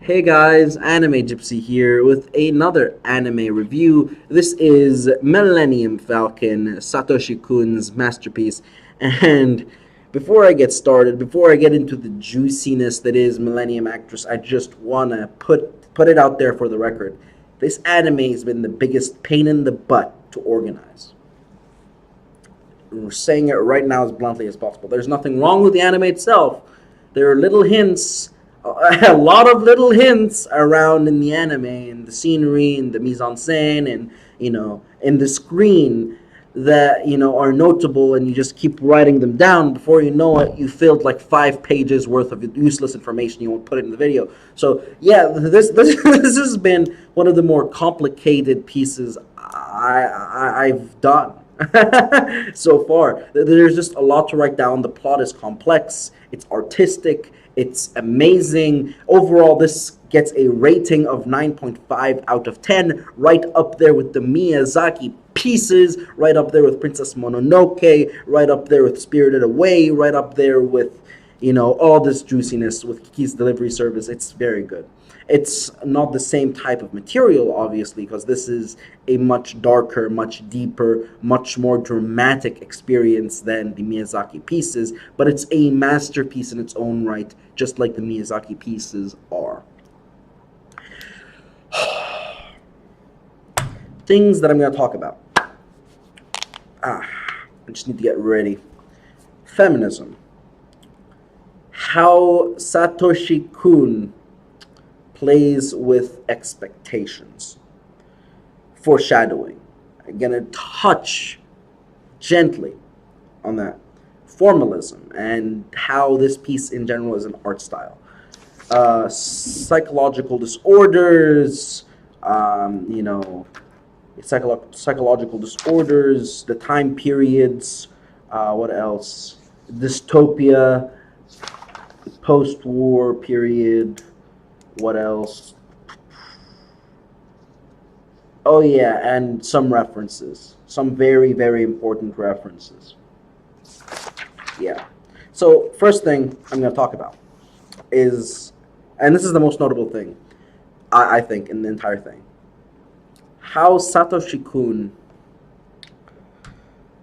Hey guys, Anime Gypsy here with another anime review. This is Millennium Falcon, Satoshi Kun's masterpiece. And before I get started, before I get into the juiciness that is Millennium Actress, I just wanna put it out there for the record. This anime has been the biggest pain in the butt to organize. We're saying it right now as bluntly as possible. There's nothing wrong with the anime itself. There are little hints, a lot of little hints around in the anime, and the scenery, and the mise en scène, and in the screen that are notable, and you just keep writing them down. Before you know it, you filled like 5 pages worth of useless information. You won't put it in the video. So yeah, this has been one of the more complicated pieces I've done so far. There's just a lot to write down. The plot is complex, it's artistic, it's amazing. Overall, this gets a rating of 9.5 out of 10, right up there with the Miyazaki pieces, right up there with Princess Mononoke, right up there with Spirited Away, right up there with all this juiciness with Kiki's Delivery Service. It's very good. It's not the same type of material, obviously, because this is a much darker, much deeper, much more dramatic experience than the Miyazaki pieces, but it's a masterpiece in its own right, just like the Miyazaki pieces are. Things that I'm going to talk about. I just need to get ready. Feminism. How Satoshi Kun plays with expectations. Foreshadowing. I'm going to touch gently on that. Formalism and how this piece in general is an art style. Psychological disorders, psychological disorders, the time periods, what else? Dystopia, post-war period, what else? Oh yeah, and some references. Some very, very important references. Yeah. So, first thing I'm going to talk about is, and this is the most notable thing, I think, in the entire thing. How Satoshi Kun,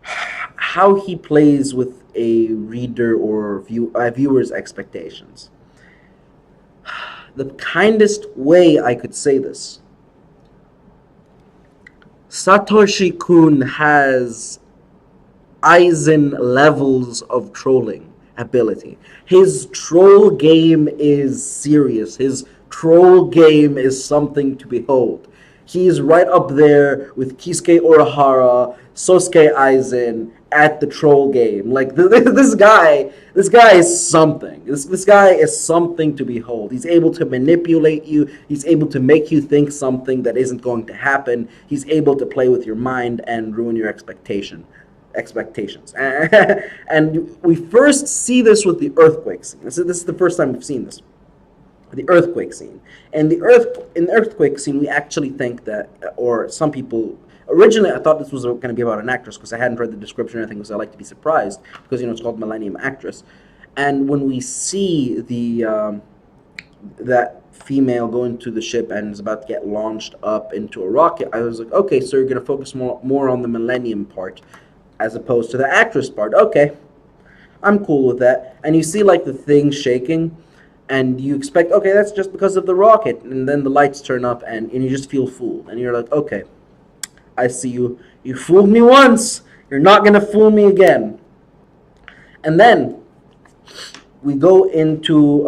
how he plays with a reader or viewer's expectations. The kindest way I could say this, Satoshi Kun has Eisen levels of trolling ability. His troll game is serious. His troll game is something to behold. He's right up there with Kisuke Urahara, Sosuke Eisen at the troll game. Like this guy is something. This guy is something to behold. He's able to manipulate you. He's able to make you think something that isn't going to happen. He's able to play with your mind and ruin your expectations. And we first see this with the earthquake scene. This is the first time we've seen this. The earthquake scene. And in the earthquake scene, we actually think that, or some people, originally I thought this was going to be about an actress because I hadn't read the description or anything, because I like to be surprised, because it's called Millennium Actress. And when we see that female go into the ship and is about to get launched up into a rocket, I was like, okay, so you're going to focus more on the Millennium part as opposed to the actress part. Okay, I'm cool with that. And you see like the thing shaking, and you expect, okay, that's just because of the rocket, and then the lights turn up, and you just feel fooled, and you're like, okay, I see you. You fooled me once. You're not going to fool me again. And then we go into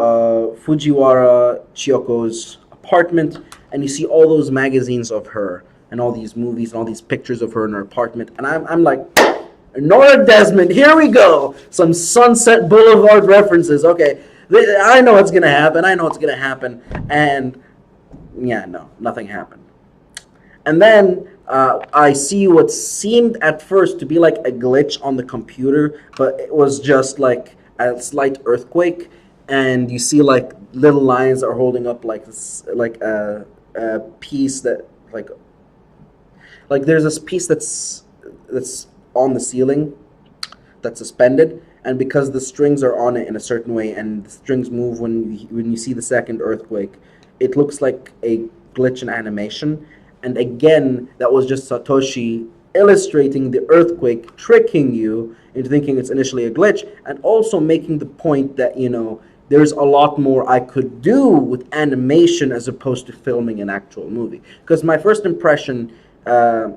Fujiwara Chiyoko's apartment, and you see all those magazines of her, and all these movies, and all these pictures of her in her apartment, and I'm like, Nora Desmond, here we go. Some Sunset Boulevard references. Okay, I know what's going to happen. And yeah, no, nothing happened. And then I see what seemed at first to be like a glitch on the computer, but it was just like a slight earthquake. And you see like little lines are holding up like a piece that like there's this piece that's on the ceiling that's suspended, and because the strings are on it in a certain way, and the strings move when you see the second earthquake, it looks like a glitch in animation. And again, that was just Satoshi illustrating the earthquake, tricking you into thinking it's initially a glitch, and also making the point that, there's a lot more I could do with animation as opposed to filming an actual movie. Because my first impression, a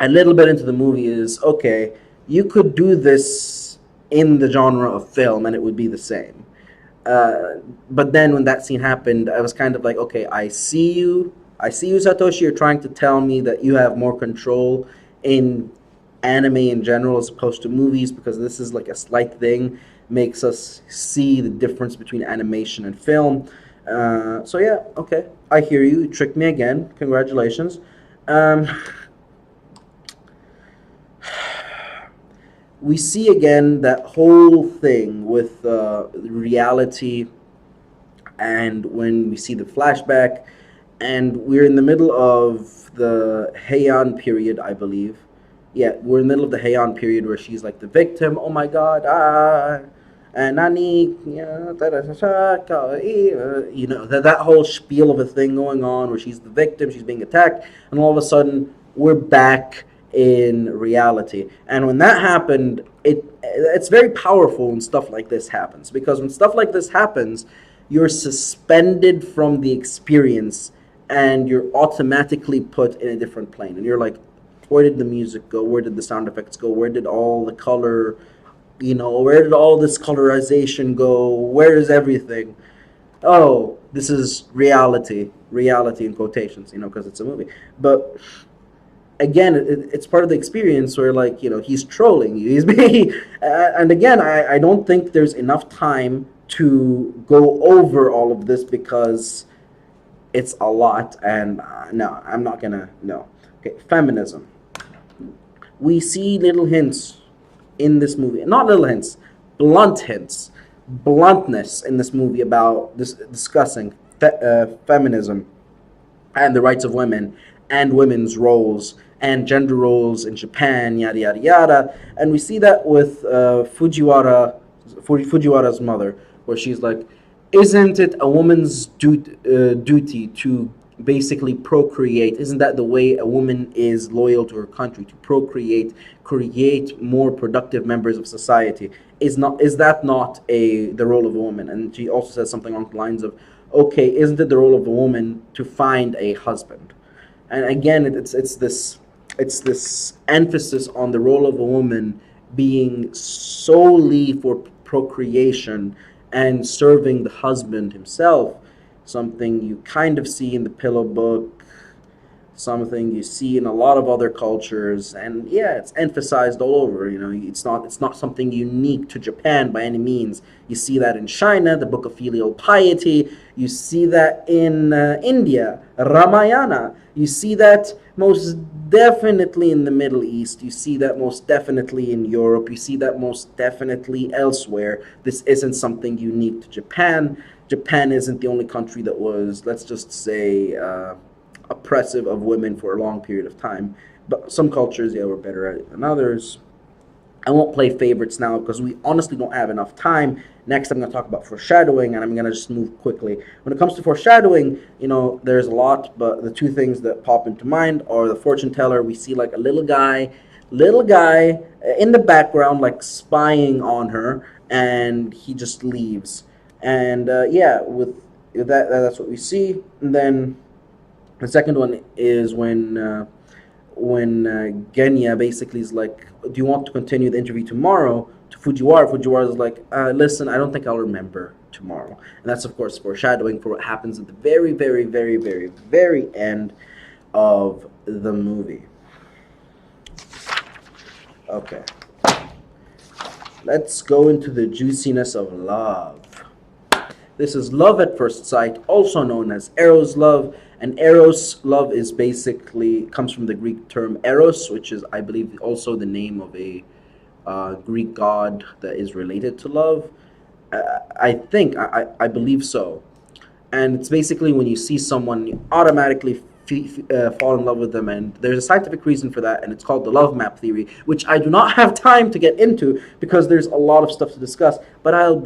little bit into the movie, is okay, you could do this in the genre of film and it would be the same. But then when that scene happened, I was kind of like, okay, I see you, Satoshi. You're trying to tell me that you have more control in anime in general as opposed to movies, because this is like a slight thing, makes us see the difference between animation and film. So yeah, okay, I hear you. You tricked me again. Congratulations. Um, we see again that whole thing with reality, and when we see the flashback, and we're in the middle of the Heian period, I believe. Yeah, we're in the middle of the Heian period where she's like the victim. Oh my God, and Nani, that whole spiel of a thing going on where she's the victim, she's being attacked, and all of a sudden we're back in reality. And when that happened, it's very powerful when stuff like this happens, because when stuff like this happens, you're suspended from the experience and you're automatically put in a different plane. And you're like, where did the music go? Where did the sound effects go? Where did all the color, where did all this colorization go? Where is everything? Oh, this is reality. Reality in quotations, because it's a movie. But again, it's part of the experience where, like, he's trolling you. He's being, and again, I don't think there's enough time to go over all of this because it's a lot, and no, I'm not gonna, no. Okay, feminism. We see little hints in this movie, not little hints, blunt hints, bluntness in this movie about discussing feminism and the rights of women and women's roles and gender roles in Japan, yada yada yada. And we see that with Fujiwara's mother, where she's like, isn't it a woman's duty to basically procreate? Isn't that the way a woman is loyal to her country, to procreate, create more productive members of society? Is that not the role of a woman? And she also says something along the lines of, okay, isn't it the role of a woman to find a husband? And again, it's this emphasis on the role of a woman being solely for procreation and serving the husband himself, something you kind of see in the Pillow Book, something you see in a lot of other cultures, and yeah, it's emphasized all over. It's not something unique to Japan by any means. You see that in China, the Book of Filial Piety. You see that in India, Ramayana. You see that most definitely in the Middle East. You see that most definitely in Europe. You see that most definitely elsewhere. This isn't something unique to Japan. Japan isn't the only country that was, let's just say, oppressive of women for a long period of time. But some cultures, yeah, were better at it than others. I won't play favorites now because we honestly don't have enough time. Next, I'm going to talk about foreshadowing, and I'm going to just move quickly. When it comes to foreshadowing, there's a lot, but the two things that pop into mind are the fortune teller. We see like a little guy in the background, like spying on her, and he just leaves. And yeah, with that's what we see. And then the second one is when Genya basically is like, do you want to continue the interview tomorrow? To Fujiwara. Fujiwara is like, listen, I don't think I'll remember tomorrow. And that's, of course, foreshadowing for what happens at the very, very, very, very, very end of the movie. Okay. Let's go into the juiciness of love. This is love at first sight, also known as Eros love. And Eros love is basically, comes from the Greek term Eros, which is, I believe, also the name of a Greek god that is related to love. I believe so. And it's basically when you see someone, you automatically fall in love with them. And there's a scientific reason for that, and it's called the love map theory, which I do not have time to get into because there's a lot of stuff to discuss. But I'll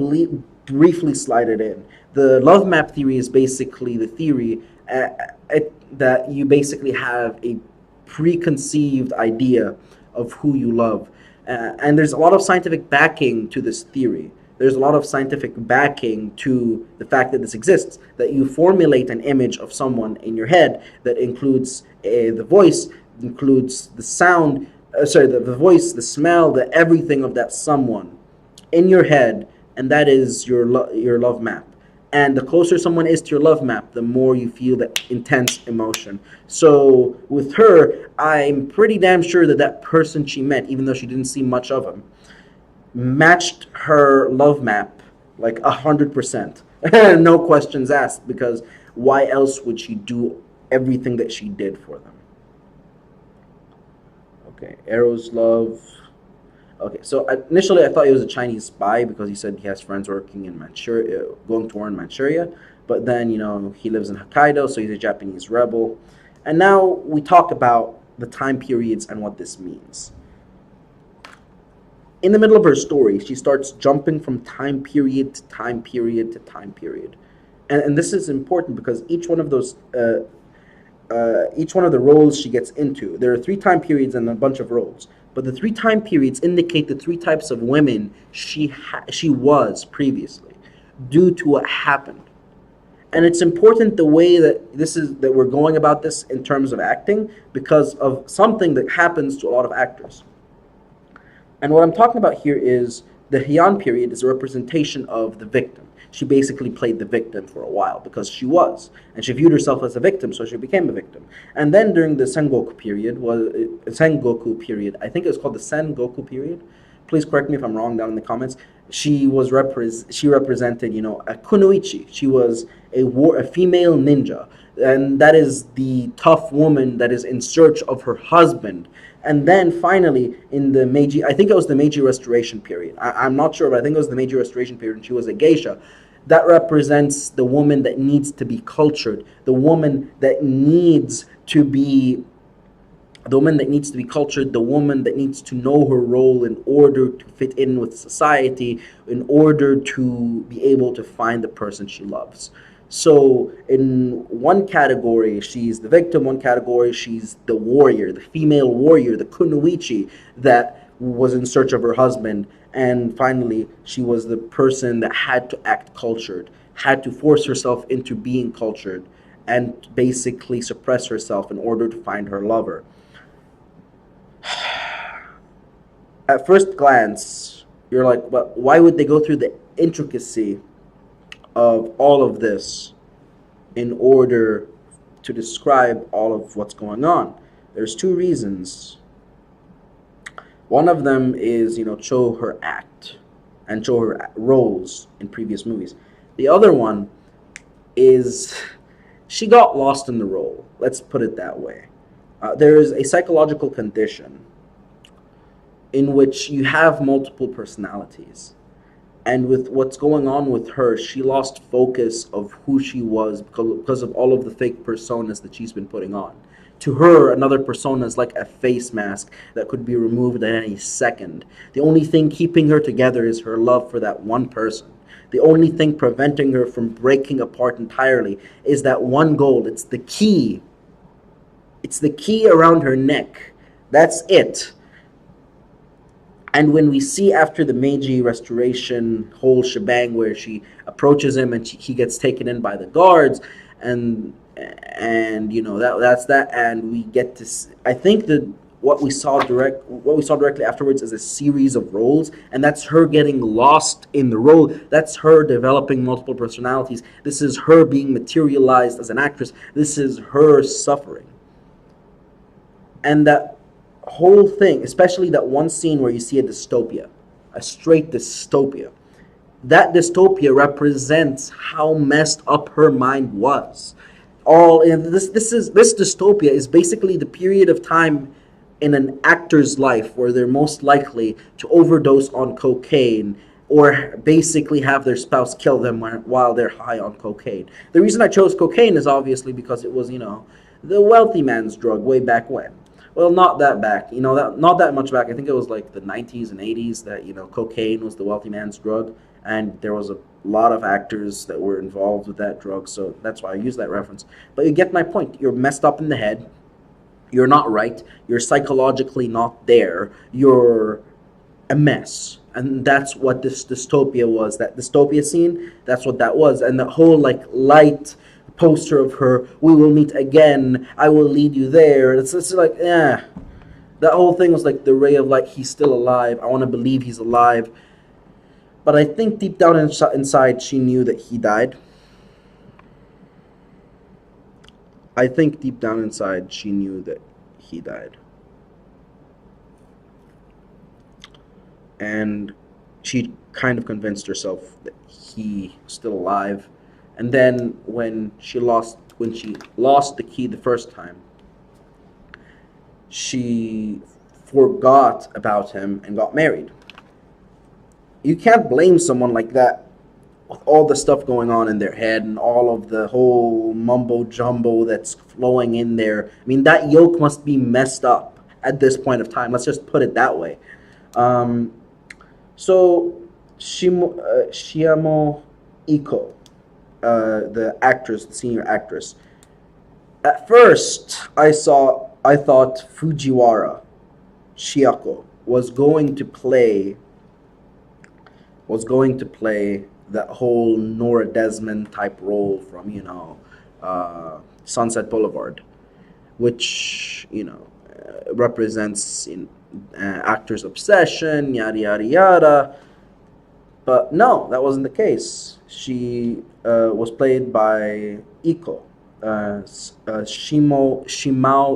briefly slide it in. The love map theory is basically the theory that you basically have a preconceived idea of who you love. And there's a lot of scientific backing to this theory. There's a lot of scientific backing to the fact that this exists, that you formulate an image of someone in your head that includes the voice, includes the sound, the voice, the smell, the everything of that someone in your head, and that is your love map. And the closer someone is to your love map, the more you feel that intense emotion. So with her, I'm pretty damn sure that that person she met, even though she didn't see much of him, matched her love map like 100%. No questions asked, because why else would she do everything that she did for them? Okay, Arrow's love. Okay, so initially I thought he was a Chinese spy because he said he has friends working in Manchuria, going to war in Manchuria. But then, he lives in Hokkaido, so he's a Japanese rebel. And now we talk about the time periods and what this means. In the middle of her story, she starts jumping from time period to time period to time period. And this is important because each one of those each one of the roles she gets into, there are 3 time periods and a bunch of roles. But the 3 time periods indicate the 3 types of women she was previously, due to what happened. And it's important the way that we're going about this in terms of acting, because of something that happens to a lot of actors. And what I'm talking about here is the Heian period is a representation of the victim. She basically played the victim for a while because she was, and she viewed herself as a victim, so she became a victim. And then during the Sengoku period, I think it was called the Sengoku period. Please correct me if I'm wrong down in the comments. She represented, a kunoichi. She was a female ninja, and that is the tough woman that is in search of her husband. And then finally, in the Meiji, I think it was the Meiji Restoration period. I'm not sure, but I think it was the Meiji Restoration period, and she was a geisha. That represents the woman that needs to be cultured, the woman that needs to be cultured, the woman that needs to know her role in order to fit in with society, in order to be able to find the person she loves. So in one category, she's the victim. One category, she's the warrior, the female warrior, the kunoichi that was in search of her husband. And finally, she was the person that had to act cultured, had to force herself into being cultured, and basically suppress herself in order to find her lover. At first glance, you're like, but why would they go through the intricacy of all of this in order to describe all of what's going on? There's 2 reasons. One of them is, show her act and show her roles in previous movies. The other one is she got lost in the role. Let's put it that way. There is a psychological condition in which you have multiple personalities. And with what's going on with her, she lost focus of who she was because of all of the fake personas that she's been putting on. To her, another persona is like a face mask that could be removed at any second. The only thing keeping her together is her love for that one person. The only thing preventing her from breaking apart entirely is that one goal. It's the key. It's the key around her neck. That's it. And when we see after the Meiji Restoration whole shebang where she approaches him and he gets taken in by the guards, and that's that, and we get to I think that what we saw directly afterwards is a series of roles, and that's her getting lost in the role. That's her developing multiple personalities. This is her being materialized as an actress. This is her suffering. And that whole thing, especially that one scene where you see a dystopia, a straight dystopia, that dystopia represents how messed up her mind was. This dystopia is basically the period of time in an actor's life where they're most likely to overdose on cocaine or basically have their spouse kill them while they're high on cocaine. The reason I chose cocaine is obviously because it was, the wealthy man's drug way back when. Well, not that back, not that much back. I think it was like the 90s and 80s that, cocaine was the wealthy man's drug. And there was a a lot of actors that were involved with that drug, so that's why I use that reference. But you get my point. You're messed up in the head. You're not right. You're psychologically not there. You're a mess. And that's what this dystopia was. That dystopia scene, that's what that was. And the whole like light poster of her, we will meet again, I will lead you there. It's like, yeah. That whole thing was like the ray of light, he's still alive. I want to believe he's alive. But I think deep down inside, she knew that he died. I think deep down inside, she knew that he died. And she kind of convinced herself that he was still alive. And then when she lost the key the first time, she forgot about him and got married. You can't blame someone like that with all the stuff going on in their head and all of the whole mumbo jumbo that's flowing in there. I mean, that yolk must be messed up at this point of time. Let's just put it that way. So, Shiamo Iko, the actress, the senior actress. At first, I thought Fujiwara Shiako was going to play that whole Nora Desmond type role from Sunset Boulevard, which represents actor's obsession, yada yada yada. But no, that wasn't the case. She was played by Iko, Shimao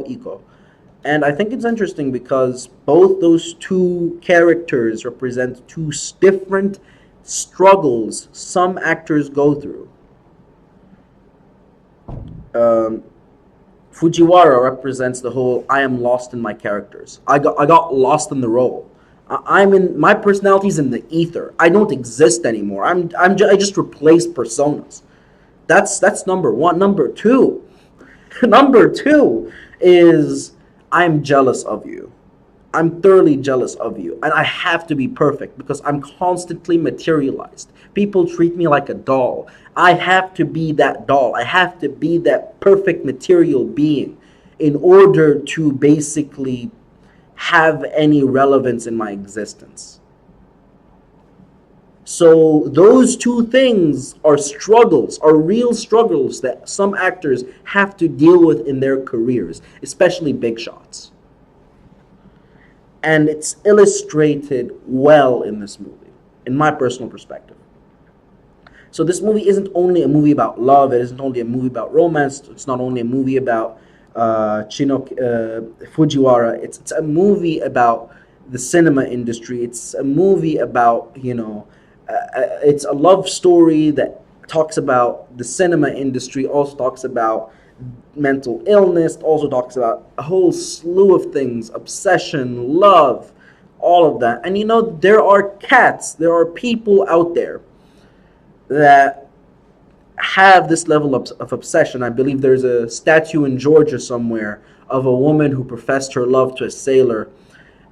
Iko. And I think it's interesting because both those two characters represent two different struggles some actors go through. Fujiwara represents the whole I am lost in my characters. I got lost in the role. My personality's in the ether. I don't exist anymore. I just replace personas. That's number one. Number two. Number two is I'm jealous of you. I'm thoroughly jealous of you. And I have to be perfect because I'm constantly materialized. People treat me like a doll. I have to be that doll. I have to be that perfect material being in order to basically have any relevance in my existence. So those two things are struggles, are real struggles that some actors have to deal with in their careers, especially big shots. And it's illustrated well in this movie, in my personal perspective. So this movie isn't only a movie about love, it isn't only a movie about romance, it's not only a movie about Fujiwara, it's a movie about the cinema industry, it's a movie about, it's a love story that talks about the cinema industry, also talks about mental illness, also talks about a whole slew of things, obsession, love, all of that. And there are people out there that have this level of obsession. I believe there's a statue in Georgia somewhere of a woman who professed her love to a sailor,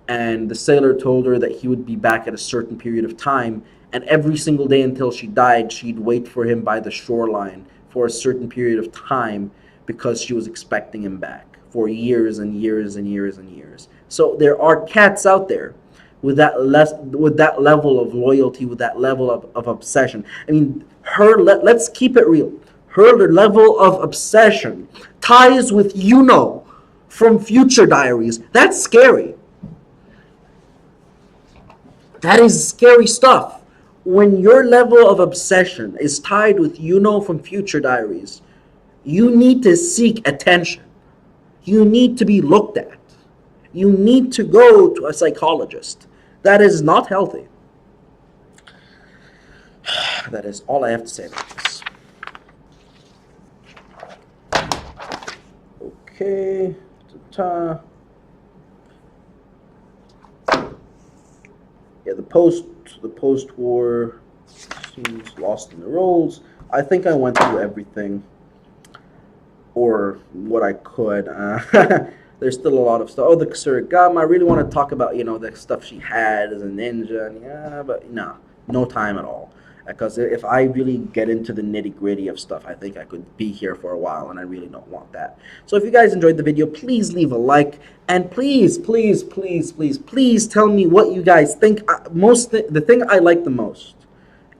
and the sailor told her that he would be back at a certain period of time, and every single day until she died, she'd wait for him by the shoreline for a certain period of time because she was expecting him back for years and years and years and years. So there are cats out there with that level of loyalty, with that level of obsession. I mean, let's keep it real. Her level of obsession ties with from Future Diaries. That's scary. That is scary stuff. When your level of obsession is tied with from Future Diaries, you need to seek attention. You need to be looked at. You need to go to a psychologist. That is not healthy. That is all I have to say about this. Okay. Yeah, the post-war scenes lost in the roles. I think I went through everything, or what I could. There's still a lot of stuff. Oh, the Surigama. I really want to talk about the stuff she had as a ninja. But no time at all. because if I really get into the nitty gritty of stuff, I think I could be here for a while, and I really don't want that. So if you guys enjoyed the video, please leave a like, and please, please, please, please, please tell me what you guys think. The thing I like the most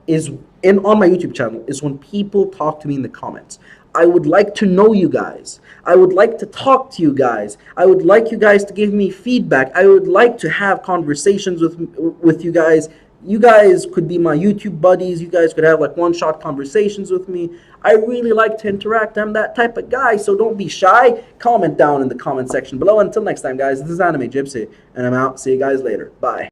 is on my YouTube channel is when people talk to me in the comments. I would like to know you guys. I would like to talk to you guys. I would like you guys to give me feedback. I would like to have conversations with you guys. You guys could be my YouTube buddies. You guys could have like one-shot conversations with me. I really like to interact. I'm that type of guy, so don't be shy. Comment down in the comment section below. Until next time, guys, this is Anime Gypsy, and I'm out. See you guys later. Bye.